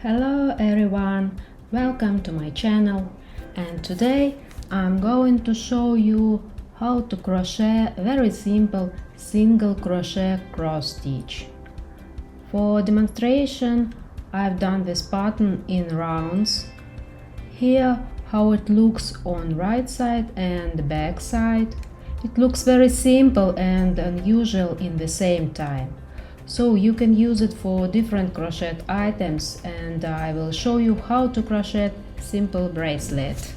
Hello everyone, welcome to my channel, and today I'm going to show you how to crochet a very simple single crochet cross stitch. For demonstration I've done this pattern in rounds. Here how it looks on right side and the back side. It looks very simple and unusual in the same time. So you can use it for different crochet items, and I will show you how to crochet simple bracelet.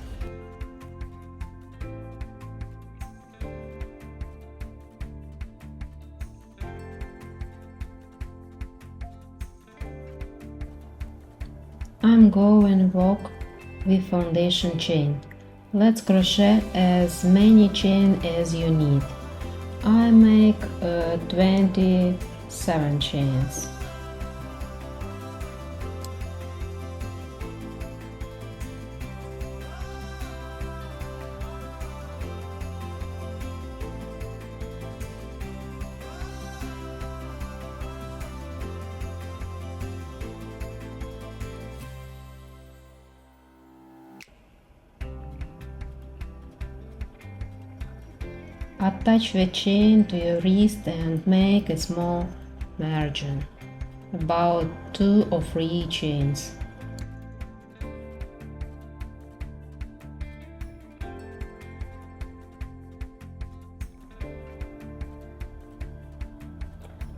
I'm going to work with foundation chain. Let's crochet as many chain as you need. I make 27 chains. Attach the chain to your wrist and make a small margin, about 2 or 3 chains.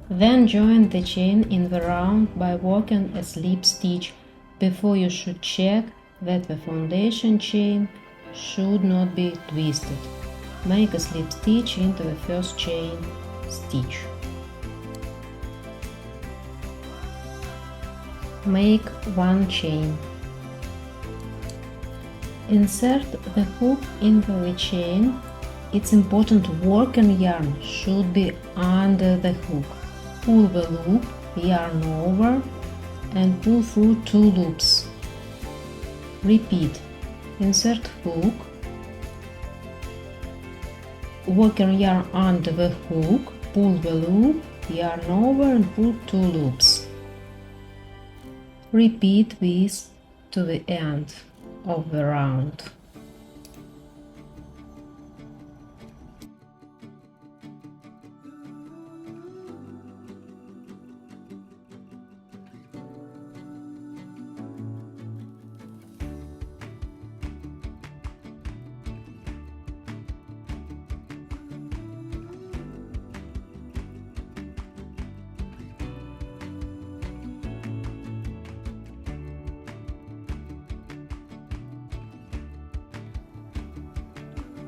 Then join the chain in the round by working a slip stitch. Before you should check that the foundation chain should not be twisted. Make a slip stitch into the first chain stitch. Make 1 chain. Insert the hook into the chain. It's important working yarn should be under the hook. Pull the loop, yarn over, and pull through 2 loops. Repeat. Insert hook, working yarn under the hook, pull the loop, yarn over and pull 2 loops. Repeat this to the end of the round.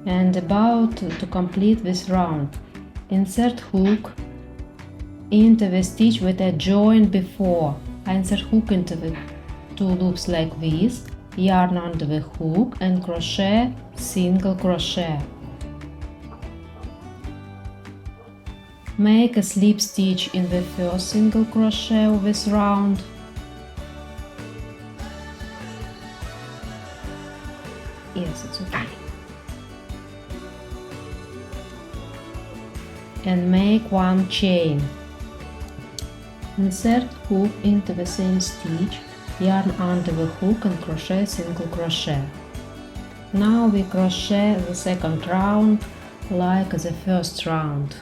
And about to complete this round, insert hook into the stitch that I joined before. I insert hook into the 2 loops like this, yarn under the hook and crochet single crochet. Make a slip stitch in the first single crochet of this round. Yes, it's okay. And make 1 chain. Insert hook into the same stitch, yarn under the hook and crochet single crochet. Now we crochet the second round like the first round.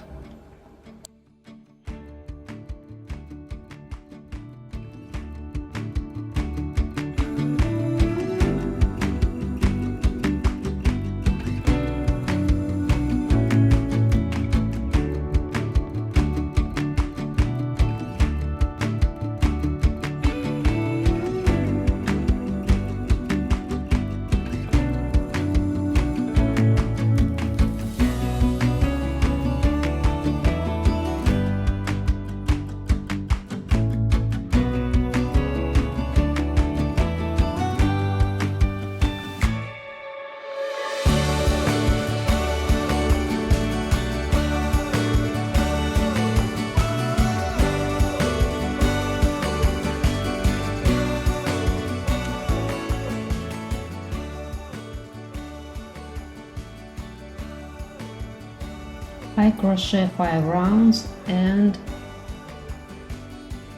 I crochet 5 rounds and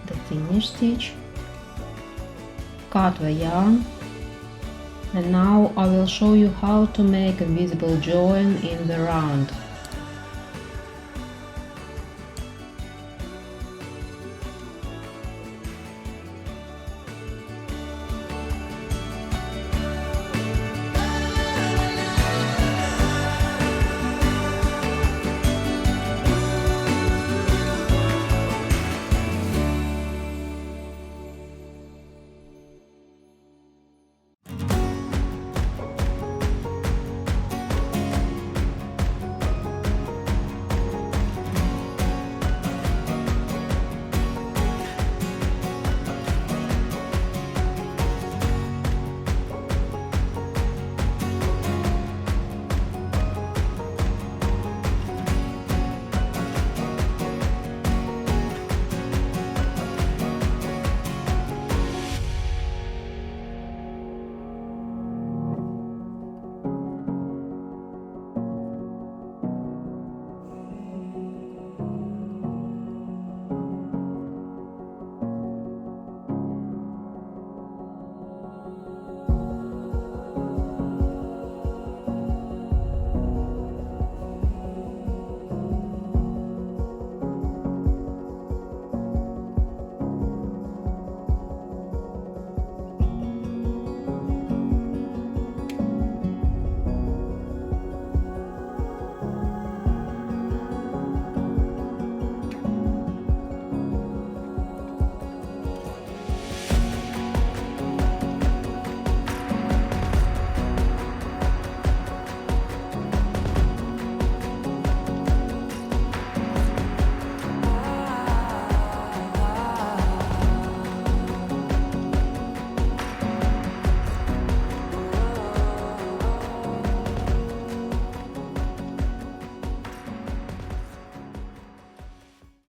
the finish stitch. cut the yarn, and now I will show you how to make a visible join in the round.